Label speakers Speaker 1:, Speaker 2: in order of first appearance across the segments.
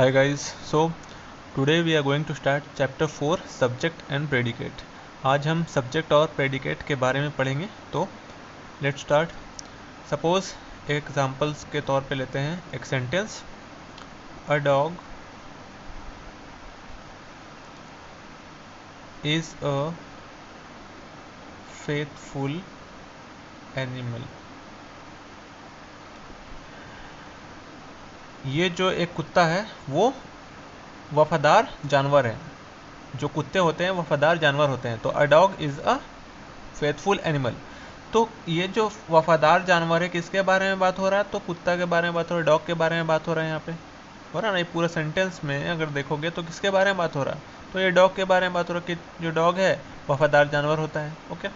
Speaker 1: Hi guys, so today we are going to start chapter 4 subject and predicate. आज हम subject और predicate के बारे में पढ़ेंगे. तो let's start. Suppose examples के तौर पे लेते हैं एक sentence. A dog is a faithful animal. ये जो एक कुत्ता है वो वफादार जानवर है. जो कुत्ते होते हैं वफादार जानवर होते हैं. तो a dog is a faithful animal. तो ये जो वफादार जानवर है किसके बारे में बात हो रहा है? तो कुत्ता के बारे में बात हो रहा है, डॉग के बारे में बात हो रहा है. यहाँ पे हो रहा है ना, ये पूरा सेंटेंस में अगर देखोगे तो किसके बारे में बात हो रहा है? तो ये डॉग के बारे में बात हो रहा है कि जो डॉग है वफादार जानवर होता है. ओके,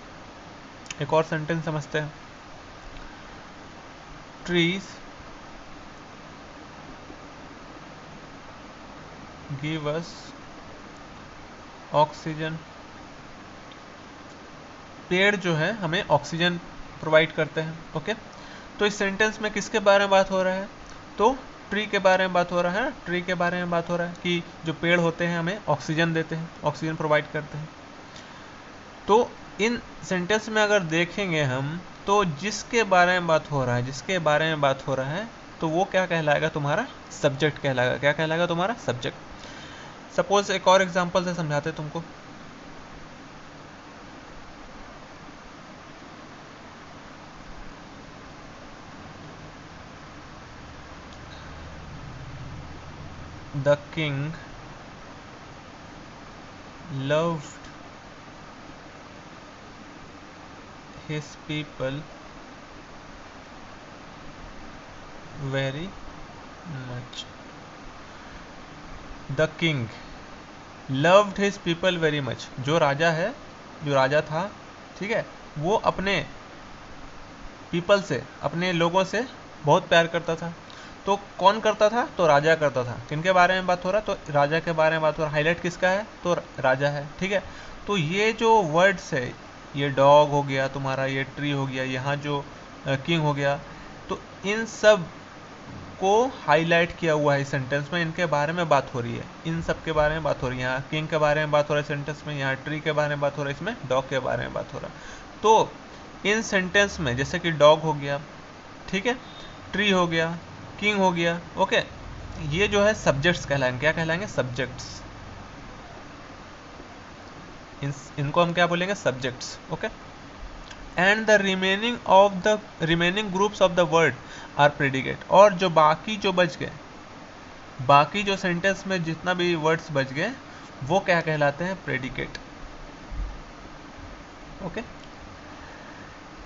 Speaker 1: एक और सेंटेंस समझते हैं. Trees give us oxygen. पेड़ जो है हमें ऑक्सीजन प्रोवाइड करते हैं. ओके, तो इस सेंटेंस में किसके बारे में बात हो रहा है? तो ट्री के बारे में बात हो रहा है. ट्री के बारे में बात हो रहा है कि जो पेड़ होते हैं हमें ऑक्सीजन देते हैं, ऑक्सीजन प्रोवाइड करते हैं. तो इन सेंटेंस में अगर देखेंगे हम तो जिसके बारे में बात हो रहा है, जिसके बारे में बात हो रहा है, तो वो क्या कहलाएगा? तुम्हारा सब्जेक्ट कहलाएगा. क्या कहलाएगा? तुम्हारा सब्जेक्ट. सपोज एक और एग्जांपल से समझाते तुमको. The king loved his people very much. The king loved his people very much. जो राजा है, जो राजा था, ठीक है, वो अपने पीपल से, अपने लोगों से बहुत प्यार करता था. तो कौन करता था? तो राजा करता था. किनके बारे में बात हो रहा है? तो राजा के बारे में बात हो रहा है. हाईलाइट किसका है? तो राजा है. ठीक है, तो ये जो वर्ड्स है, ये डॉग हो गया तुम्हारा, ये ट्री हो गया, यहाँ जो किंग हो गया, तो इन सब को हाईलाइट किया हुआ है इस सेंटेंस में. इनके बारे में बात हो रही है, इन सब के बारे में बात हो रही है. यहाँ किंग के बारे में बात हो रहा है सेंटेंस में, यहाँ ट्री के बारे में बात हो रहा है, इसमें डॉग के बारे में बात हो रहा है. तो इन सेंटेंस में जैसे कि डॉग हो गया, ठीक है, ट्री हो गया, किंग हो गया, ओके, ये जो है सब्जेक्ट्स कहलाएंगे. क्या कहलाएंगे? सब्जेक्ट्स. इनको हम क्या बोलेंगे? Subjects. Okay, and the remaining groups of the word are predicate. और जो बाकी जो बच गए, बाकी जो सेंटेंस में जितना भी वर्ड्स बच गए वो क्या कहलाते हैं? प्रेडिकेट. ओके,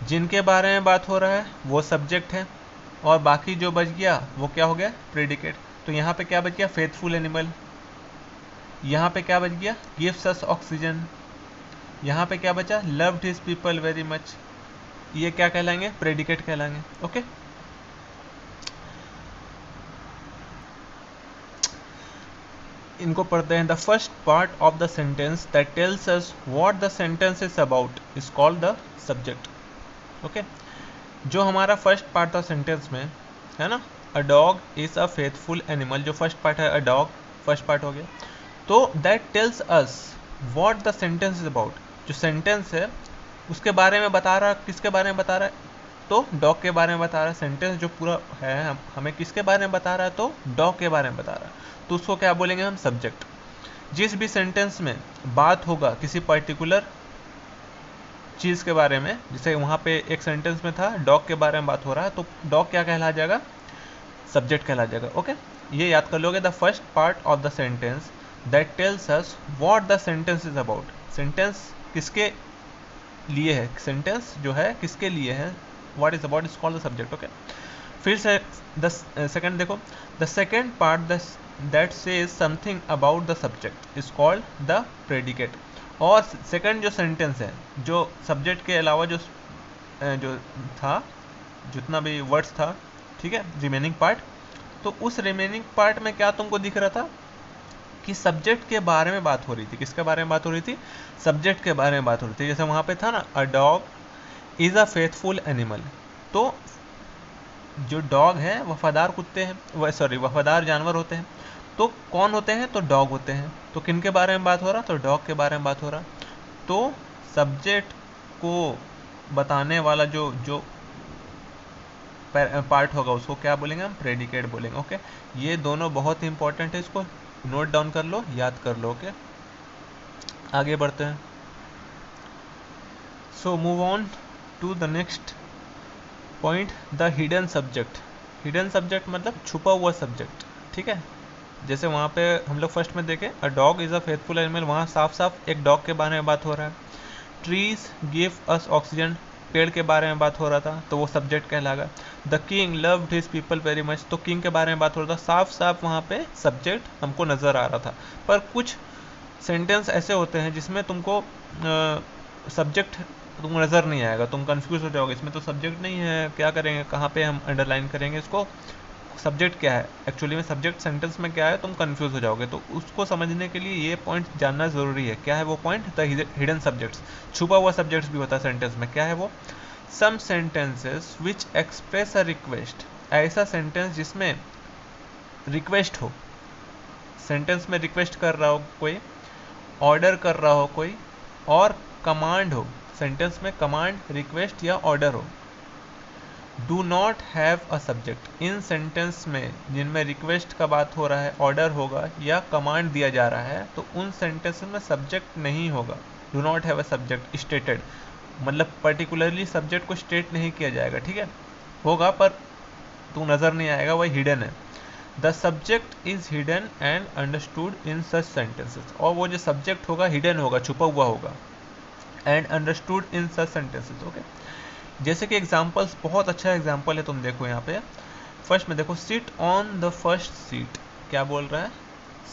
Speaker 1: जिनके बारे में बात हो रहा है वो सब्जेक्ट है और बाकी जो बच गया वो क्या हो गया? प्रेडिकेट. तो यहाँ पे क्या बच गया? Faithful animal. यहाँ पे क्या बच गया? Gives us oxygen. यहाँ पे क्या बचा? Loved his people very much. ये क्या कहलाएंगे? प्रेडिकेट कहलाएंगे. ओके, इनको पढ़ते हैं. The first part of the sentence that tells us what the sentence is about is called the subject. Okay, जो हमारा फर्स्ट पार्ट था सेंटेंस में, है ना, a dog is a faithful animal. जो फर्स्ट पार्ट है अ डॉग, फर्स्ट पार्ट हो गया. तो that tells us what the sentence is about. जो सेंटेंस है उसके बारे में बता रहा है. किसके बारे में बता रहा है? तो डॉग के बारे में बता रहा है. सेंटेंस जो पूरा है हमें किसके बारे में बता रहा है? तो डॉग के बारे में बता रहा है. तो उसको क्या बोलेंगे हम? सब्जेक्ट. जिस भी सेंटेंस में बात होगा किसी पर्टिकुलर चीज़ के बारे में, जैसे वहाँ पे एक सेंटेंस में था डॉग के बारे में बात हो रहा है, तो डॉग क्या कहला जाएगा? सब्जेक्ट कहला जाएगा. ओके, ये याद कर लोगे. The first part of the sentence that tells us what the sentence is about. Sentence किसके लिए है? सेंटेंस जो है किसके लिए है? What is about is called the subject. Okay, फिर से द सेकंड देखो. The second part that says something about the subject is called the predicate. और सेकंड जो सेंटेंस है, जो सब्जेक्ट के अलावा जो था, जितना भी वर्ड्स था, ठीक है, रिमेनिंग पार्ट, तो उस रिमेनिंग पार्ट में क्या तुमको दिख रहा था? कि सब्जेक्ट के बारे में बात हो रही थी. किसके बारे में बात हो रही थी? सब्जेक्ट के बारे में बात हो रही थी. जैसे वहाँ पे था ना, a dog is a faithful animal. तो जो डॉग है वफादार कुत्ते हैं, सॉरी वफादार जानवर होते हैं. तो कौन होते हैं? तो डॉग होते हैं। तो किन के बारे में बात हो रहा? तो डॉग के बारे में बात हो रहा। तो सब्जेक्ट को बताने वाला जो जो पार्ट होगा उसको क्या बोलेंगे हम? प्रेडिकेट बोलेंगे। ओके, ये दोनों बहुत ही इंपॉर्टेंट है, इसको नोट डाउन कर लो, याद कर लो। ओके, आगे बढ़ते हैं। So move on to the next point, the hidden subject. Hidden subject मतलब छुपा हुआ सब्जेक्ट। ठीक है, जैसे वहाँ पे हम लोग फर्स्ट में देखें a dog is a faithful animal, वहाँ साफ साफ एक डॉग के बारे में बात हो रहा है। ट्रीज गिव अस ऑक्सीजन, पेड़ के बारे में बात हो रहा था, तो वो सब्जेक्ट कहलागा। The king loved his people very much, तो किंग के बारे में बात हो रहा था। साफ साफ वहाँ पे सब्जेक्ट हमको नज़र आ रहा था। पर कुछ सेंटेंस ऐसे होते हैं जिसमें तुमको सब्जेक्ट तुमको नज़र नहीं आएगा, तुम कंफ्यूज हो जाओगे, इसमें तो सब्जेक्ट नहीं है, क्या करेंगे, कहाँ पे हम अंडरलाइन करेंगे इसको, सब्जेक्ट क्या है एक्चुअली में, सब्जेक्ट सेंटेंस में क्या है, तुम कंफ्यूज हो जाओगे। तो उसको समझने के लिए ये पॉइंट जानना ज़रूरी है। क्या है वो पॉइंट? द हिडन सब्जेक्ट्स, छुपा हुआ सब्जेक्ट्स भी होता है सेंटेंस में। क्या है वो? Some sentences which express a request, ऐसा सेंटेंस जिसमें रिक्वेस्ट हो, सेंटेंस में रिक्वेस्ट कर रहा हो कोई, ऑर्डर कर रहा हो कोई, और कमांड हो, सेंटेंस में कमांड, रिक्वेस्ट या ऑर्डर हो। Do not have a subject, in sentence में जिनमें रिक्वेस्ट का बात हो रहा है, ऑर्डर होगा या कमांड दिया जा रहा है, तो उन सेंटेंस में सब्जेक्ट नहीं होगा। Do not have a subject stated, मतलब पर्टिकुलरली सब्जेक्ट को स्टेट नहीं किया जाएगा। ठीक है, होगा पर तू नज़र नहीं आएगा, वही हिडन है। The subject is hidden and understood in such sentences, और वो जो सब्जेक्ट होगा हिडन होगा, छुपा हुआ होगा, and understood in such sentences. Okay, जैसे कि एग्जाम्पल्स, बहुत अच्छा एग्जाम्पल है, तुम देखो यहाँ पे फर्स्ट में देखो, seat on the first seat, क्या बोल रहा है?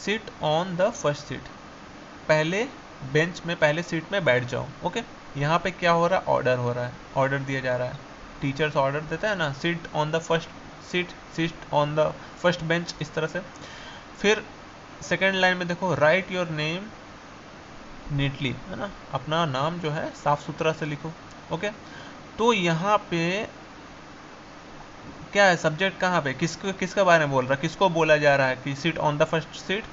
Speaker 1: Seat on the first seat, पहले बेंच में, पहले सीट में बैठ जाओ। ओके, यहाँ पे क्या हो रहा है? ऑर्डर हो रहा है, ऑर्डर दिया जा रहा है, टीचर्स ऑर्डर देता है ना, seat on the first seat, seat on the first bench, इस तरह से। फिर सेकेंड लाइन में देखो, राइट योर नेम नीटली, है ना, अपना नाम जो है साफ सुथरा से लिखो। ओके, तो यहाँ पे क्या है? सब्जेक्ट कहाँ पे, किसके बारे में बोल रहा है, किसको बोला जा रहा है कि seat on the first seat?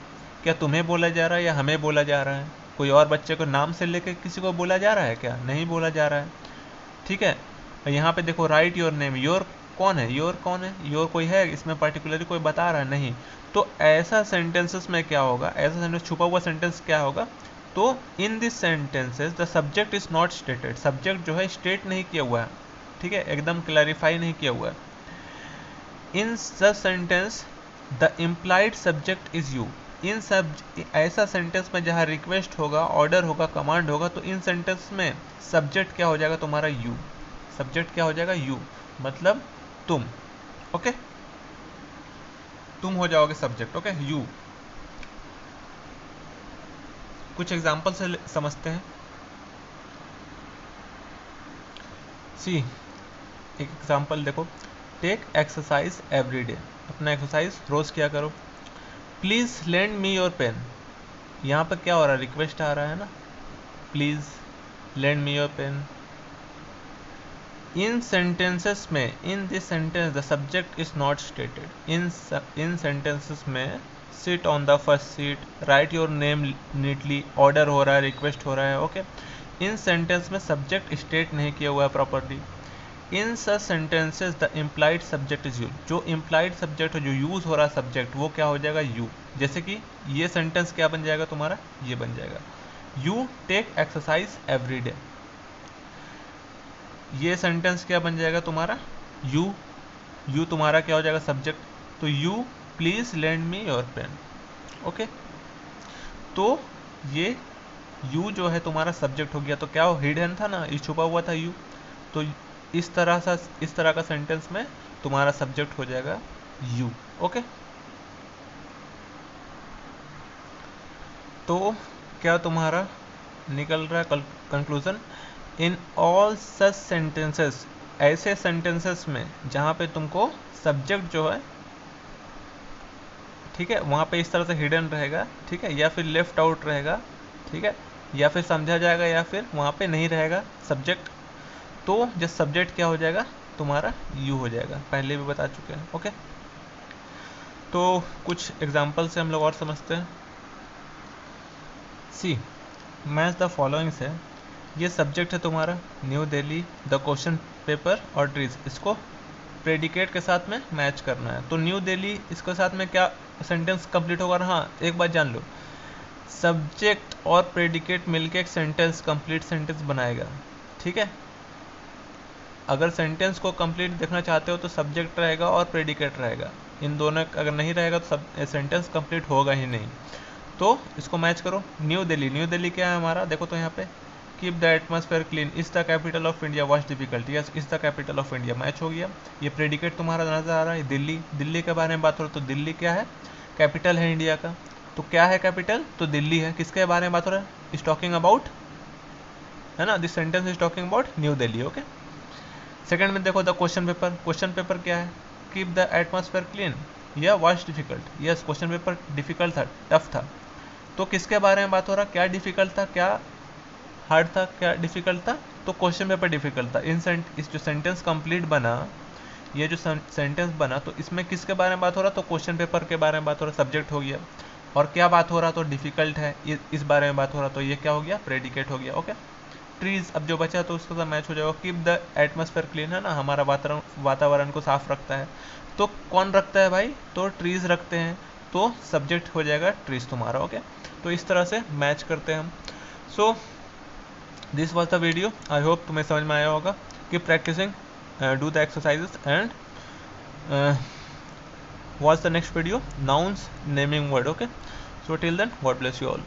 Speaker 1: क्या तुम्हें बोला जा रहा है या हमें बोला जा रहा है? कोई और बच्चे को नाम से लेकर किसी को बोला जा रहा है क्या? नहीं बोला जा रहा है। ठीक है, यहाँ पे देखो, राइट योर नेम, योर कौन है? योर कौन है? योर कोई है इसमें पर्टिकुलरली, कोई बता रहा है? नहीं। तो ऐसा सेंटेंसेस में क्या होगा, ऐसा सेंटेंस, छुपा हुआ सेंटेंस क्या होगा? तो in this sentences the subject is not stated, subject जो है स्टेट नहीं किया हुआ है। ठीक है, एकदम क्लैरिफाई नहीं किया हुआ है। In such sentence the implied subject is you, इन सब ऐसा सेंटेंस में जहाँ रिक्वेस्ट होगा, ऑर्डर होगा, कमांड होगा, तो इन सेंटेंस में सब्जेक्ट क्या हो जाएगा तुम्हारा? यू। सब्जेक्ट क्या हो जाएगा? यू, मतलब तुम। ओके, तुम हो जाओगे सब्जेक्ट। Okay, you. कुछ एग्जांपल से समझते हैं। सी, एक एग्जांपल देखो, टेक एक्सरसाइज एवरी डे, अपना एक्सरसाइज रोज किया करो। Please lend me your pen, यहाँ पर क्या हो रहा है? रिक्वेस्ट आ रहा है ना, please lend me your pen. इन सेंटेंसेस में, in this sentence the subject is not stated, इन सेंटेंसेस में sit on the first seat, write your name neatly, order हो रहा है, रिक्वेस्ट हो रहा है। ओके, इन सेंटेंस में सब्जेक्ट स्टेट नहीं किया हुआ है properly. In such sentences the implied subject is you, जो इम्प्लाइड सब्जेक्ट है, जो यूज हो रहा है सब्जेक्ट, वो क्या हो जाएगा? यू। जैसे कि ये सेंटेंस क्या बन जाएगा तुम्हारा? ये बन जाएगा, you take exercise every day. ये सेंटेंस क्या बन जाएगा तुम्हारा? यू। यू तुम्हारा क्या हो जाएगा? सब्जेक्ट। तो you please lend me your pen. Okay, तो ये यू जो है तुम्हारा सब्जेक्ट हो गया, तो क्या हो? हिडन था ना, ये छुपा हुआ था यू। तो इस तरह का सेंटेंस में तुम्हारा सब्जेक्ट हो जाएगा यू। ओके, तो क्या तुम्हारा निकल रहा है conclusion? In all such sentences, ऐसे सेंटेंसेस में जहाँ पे तुमको सब्जेक्ट जो है, ठीक है, वहाँ पे इस तरह से हिडन रहेगा, ठीक है, या फिर लेफ्ट आउट रहेगा, ठीक है, या फिर समझा जाएगा, या फिर वहाँ पे नहीं रहेगा सब्जेक्ट, तो जो सब्जेक्ट क्या हो जाएगा तुम्हारा? यू हो जाएगा, पहले भी बता चुके हैं। ओके, तो कुछ एग्जाम्पल से हम लोग और समझते हैं। सी मैच द फॉलोइंग से, ये सब्जेक्ट है तुम्हारा new Delhi, the question paper और ट्रीज, इसको प्रेडिकेट के साथ में मैच करना है। तो न्यू दिल्ली इसके साथ में क्या सेंटेंस कंप्लीट होगा। हाँ एक बात जान लो, सब्जेक्ट और प्रेडिकेट मिलके एक सेंटेंस कंप्लीट सेंटेंस बनाएगा, ठीक है। अगर सेंटेंस को कंप्लीट देखना चाहते हो तो सब्जेक्ट रहेगा और प्रेडिकेट रहेगा, इन दोनों अगर नहीं रहेगा तो सेंटेंस कंप्लीट होगा ही नहीं। तो इसको मैच करो। न्यू दिल्ली, न्यू दिल्ली क्या है हमारा, देखो तो यहाँ पे keep the atmosphere clean, is the capital of India, watch difficult, yes is the capital of India, match हो गया। ये प्रेडिकेट तुम्हारा नजर आ रहा है दिल्ली, दिल्ली के बारे में बात हो रही, तो दिल्ली क्या है, कैपिटल है इंडिया का। तो क्या है कैपिटल, तो दिल्ली है। किसके बारे में बात हो रहा है, इज टॉकिंग अबाउट, है ना, this sentence is talking about new Delhi. Okay, second में देखो the question paper, question paper क्या है, कीप द एटमॉस्फेयर क्लीन या watch difficult, yes question paper difficult था, टफ था। तो किसके बारे में बात हो रहा, क्या डिफिकल्ट था, क्या हार्ड था, क्या डिफिकल्ट था, तो क्वेश्चन पेपर डिफिकल्ट था। इस जो सेंटेंस कंप्लीट बना, ये जो सेंटेंस बना, तो इसमें किसके बारे में बात हो रहा, तो क्वेश्चन पेपर के बारे में बात हो रहा, सब्जेक्ट हो गया। और क्या बात हो रहा, तो डिफिकल्ट है, इस बारे में बात हो रहा, तो ये क्या हो गया, प्रेडिकेट हो गया। ओके, ट्रीज अब जो बचा तो उसके साथ मैच हो जाएगा। कीप द एटमॉस्फेयर क्लीन है ना, हमारा वातावरण को साफ रखता है, तो कौन रखता है भाई, तो ट्रीज रखते हैं, तो सब्जेक्ट हो जाएगा ट्रीज तुम्हारा। ओके, तो इस तरह से मैच करते हैं हम। So this was the video, I hope तुम्हें समझ में आया होगा। Keep practising, do the exercises and watch the next video, nouns naming word. Okay, so till then, God bless you all.